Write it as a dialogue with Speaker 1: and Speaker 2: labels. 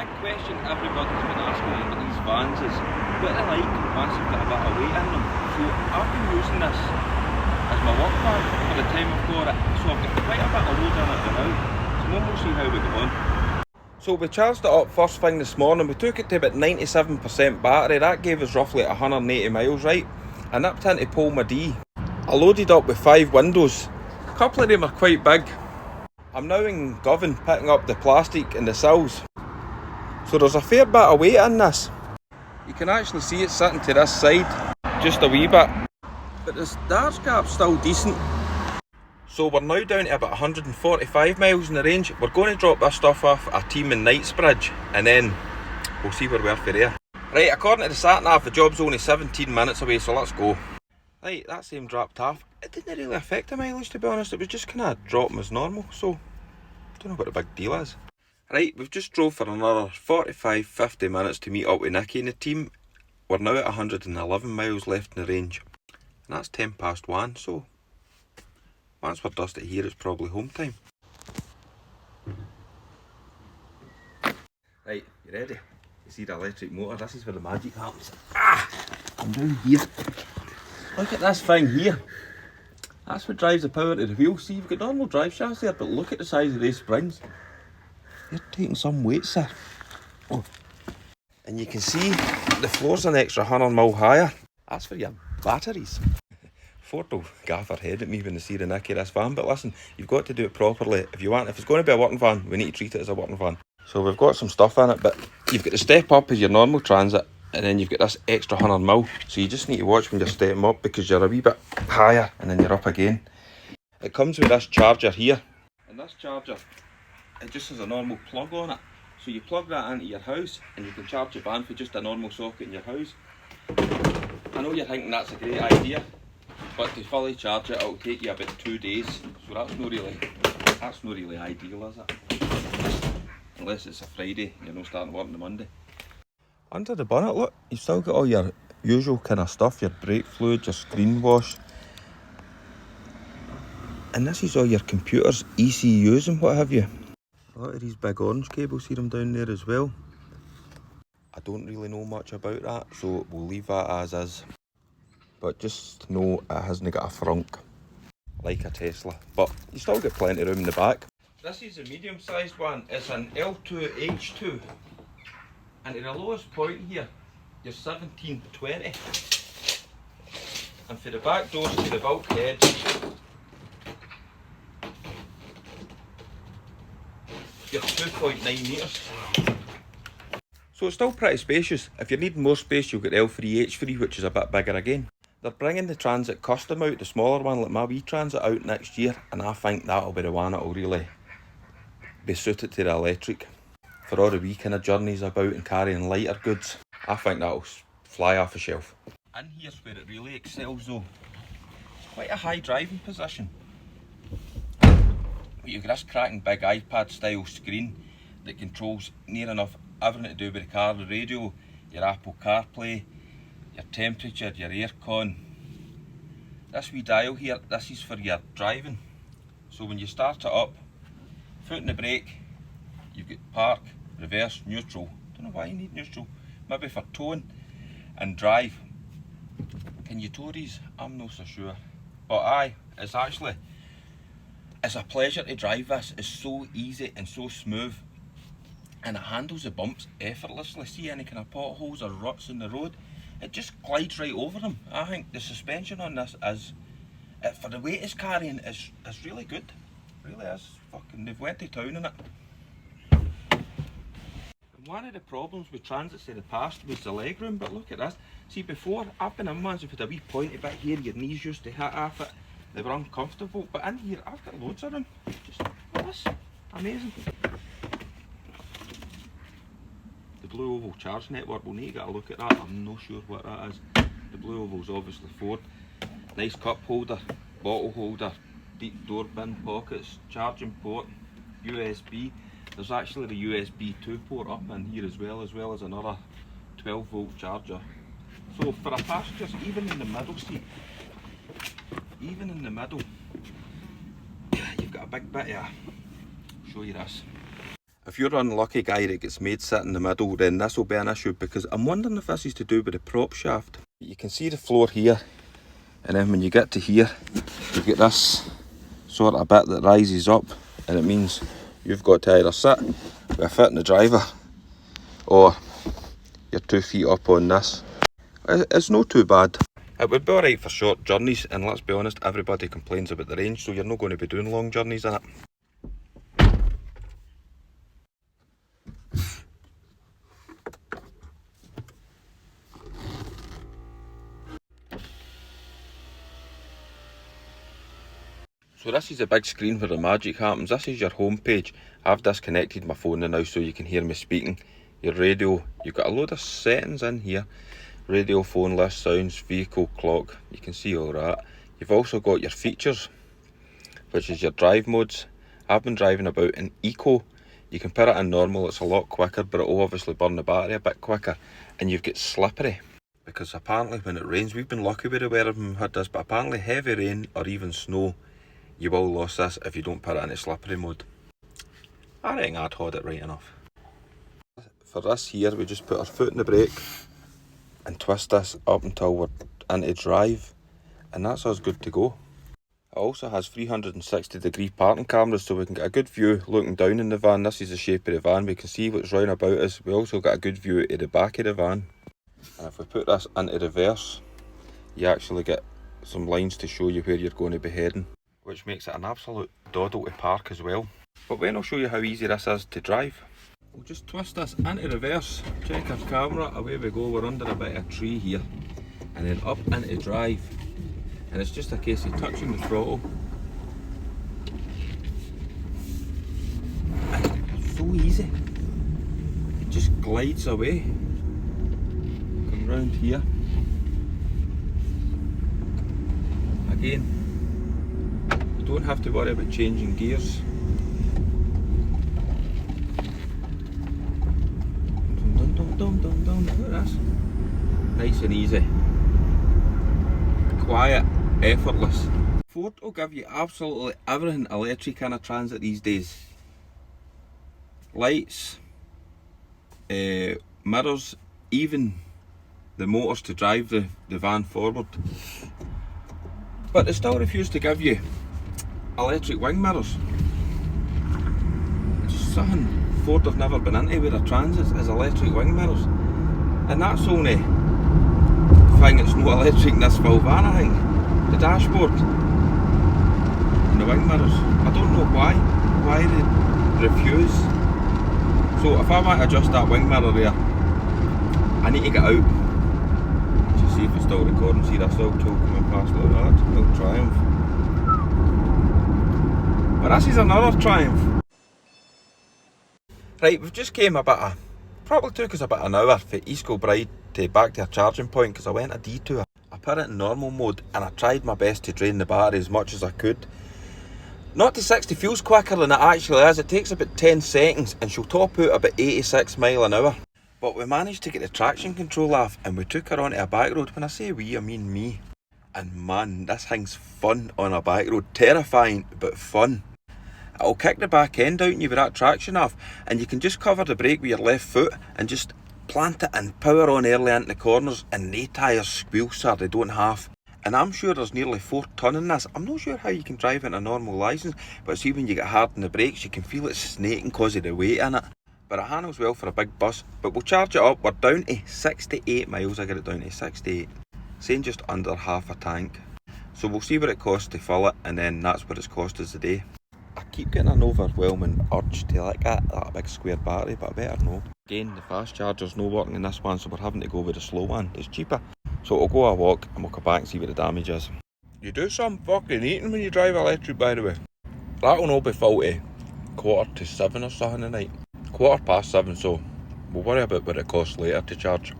Speaker 1: big question everybody's been asking about these vans is what they like once they've got a bit of weight in them. So I've been using this as my work van for the time I've got it. So I've got quite a bit of load in it now. So then we'll see how we go on. So we charged it up first thing this morning. We took it to about 97% battery. That gave us roughly 180 miles, right? I nipped into Polma D. I loaded up with 5 windows. A couple of them are quite big. I'm now in Govan picking up the plastic and the sills. So there's a fair bit of weight in this. You can actually see it sitting to this side, just a wee bit. But the stars gap's still decent. So we're now down to about 145 miles in the range. We're going to drop this stuff off a team in Knightsbridge and then we'll see where we are for there. Right, according to the sat nav, the job's only 17 minutes away, so let's go. Right, that same dropped off. It didn't really affect the mileage, to be honest. It was just kind of dropping as normal, so I don't know what the big deal is. Right, we've just drove for another 45-50 minutes to meet up with Nicky and the team. We're now at 111 miles left in the range. And that's 10 past 1, so once we're dusted here, it's probably home time. Right, you ready? You see the electric motor? This is where the magic happens. I'm down here. Look at this thing here. That's what drives the power to the wheel. See, you've got normal drive shafts there, but look at the size of these springs. They're taking some weight, sir. Oh. And you can see the floor's an extra 100mm higher. That's for your batteries. Ford will gaff their head at me when they see the nick of this van, but listen, you've got to do it properly. If it's going to be a working van, we need to treat it as a working van. So we've got some stuff in it, but you've got to step up as your normal transit, and then you've got this extra 100mm. So you just need to watch when you're stepping up because you're a wee bit higher and then you're up again. It comes with this charger here, and this charger, it just has a normal plug on it. So you plug that into your house and you can charge your van for just a normal socket in your house. I know you're thinking that's a great idea, but to fully charge it, it'll take you about 2 days. So that's not really ideal, is it? Unless it's a Friday, you're not starting work on the Monday. Under the bonnet, look, you've still got all your usual kind of stuff, your brake fluid, your screen wash. And this is all your computers, ECUs and what have you. A lot of these big orange cables, see them down there as well. I don't really know much about that, so we'll leave that as is. But just know it hasn't got a frunk, like a Tesla. But you still get plenty of room in the back. This is a medium-sized one. It's an L2H2. And at the lowest point here, you're 1720. And for the back doors to the bulkhead, you're 2.9 metres. So it's still pretty spacious. If you're needing more space, you've got the L3H3, which is a bit bigger again. They're bringing the Transit Custom out, the smaller one, like my ETransit, out next year, and I think that'll be the one that'll really be suited to the electric. For all the wee kind of journeys about and carrying lighter goods, I think that'll fly off the shelf. In here's where it really excels though. It's quite a high driving position. You've got this cracking big iPad style screen that controls near enough everything to do with the car, the radio, your Apple CarPlay, your temperature, your aircon. This wee dial here, this is for your driving. So when you start it up, foot in the brake, you've got park, reverse, neutral. Don't know why you need neutral. Maybe for towing and drive. Can you tow these? I'm not so sure. But aye, it's a pleasure to drive this. It's so easy and so smooth. And it handles the bumps effortlessly. See any kind of potholes or ruts in the road, it just glides right over them. I think the suspension on this is, for the weight it's carrying, is really good. It really is. Fucking, they've went to town in it. And one of the problems with transits in the past was the legroom, but look at this. See, before, I've been in ones with a wee pointy bit here, your knees used to hit off it. They were uncomfortable, but in here, I've got loads of them. Just look at this. Amazing. The Blue Oval charge network, we'll need to get a look at that. I'm not sure what that is. The Blue Oval's obviously Ford. Nice cup holder, bottle holder, deep door bin pockets, charging port, USB. There's actually the USB 2 port up in here as well as another 12-volt charger. So for a passenger, even in the middle seat, you've got a big bit of, show you this. If you're an unlucky guy that gets made sit in the middle, then this will be an issue, because I'm wondering if this is to do with the prop shaft. You can see the floor here, and then when you get to here, you get this sort of bit that rises up, and it means you've got to either sit with a foot in the driver, or you're 2 feet up on this. It's not too bad. It would be alright for short journeys, and let's be honest, everybody complains about the range, so you're not going to be doing long journeys in it. So this is the big screen where the magic happens. This is your home page. I've disconnected my phone now so you can hear me speaking. Your radio, you've got a load of settings in here. Radio, phone list, sounds, vehicle, clock, you can see all that. You've also got your features, which is your drive modes. I've been driving about in eco. You can put it in normal, it's a lot quicker, but it will obviously burn the battery a bit quicker. And you've got slippery, because apparently when it rains, we've been lucky with the weather we've had this, but apparently heavy rain or even snow, you will lose this if you don't put it in slippery mode. I reckon I'd hold it right enough. For this here, we just put our foot in the brake and twist this up until we're into drive, and that's us good to go. It also has 360-degree parking cameras, so we can get a good view looking down in the van. This is the shape of the van, we can see what's round about us. We also got a good view of the back of the van. And if we put this into reverse, you actually get some lines to show you where you're going to be heading, which makes it an absolute doddle to park as well. But then I'll show you how easy this is to drive. We'll just twist this into reverse, check our camera, away we go. We're under a bit of a tree here, and then up into drive, and it's just a case of touching the throttle, and it's so easy, it just glides away. Come round here again, you don't have to worry about changing gears. Look at this. Nice and easy. Quiet, effortless. Ford will give you absolutely everything electric in a Transit these days. Lights, mirrors, even the motors to drive the van forward. But they still refuse to give you electric wing mirrors. It's something Ford have never been into with their Transits, is electric wing mirrors. And that's the only thing that's not electric in this full van, I think. The dashboard and the wing mirrors. I don't know why they refuse. So if I want to adjust that wing mirror there, I need to get out. Just see if it's still recording. See that little tool coming past. Look at that, little Triumph. But this is another Triumph. Right, we've just came probably took us about an hour for East Kilbride to back to our charging point, because I went a detour. I put it in normal mode and I tried my best to drain the battery as much as I could. Not to 60 feels quicker than it actually is. It takes about 10 seconds and she'll top out about 86 mile an hour. But we managed to get the traction control off and we took her onto a back road. When I say we, I mean me. And man, this thing's fun on a back road. Terrifying, but fun. It'll kick the back end out on you with that traction off, and you can just cover the brake with your left foot and just plant it and power on early into the corners, and they tyres squeal, sir, they don't half. And I'm sure there's nearly 4 tonne in this. I'm not sure how you can drive in a normal licence, but see, when you get hard on the brakes you can feel it snaking because of the weight in it. But it handles well for a big bus. But we'll charge it up. We're down to 68 miles. I get it down to 68, saying just under half a tank. So we'll see what it costs to fill it, and then that's what it's cost us today. I keep getting an overwhelming urge to look at that big square battery, but I better know. Again, the fast charger's not working in this one, so we're having to go with the slow one. It's cheaper. So we'll go a walk and we'll come back and see what the damage is. You do some fucking eating when you drive electric, by the way. That'll not be faulty 6:45 or something tonight. 7:15, so we'll worry about what it costs later to charge.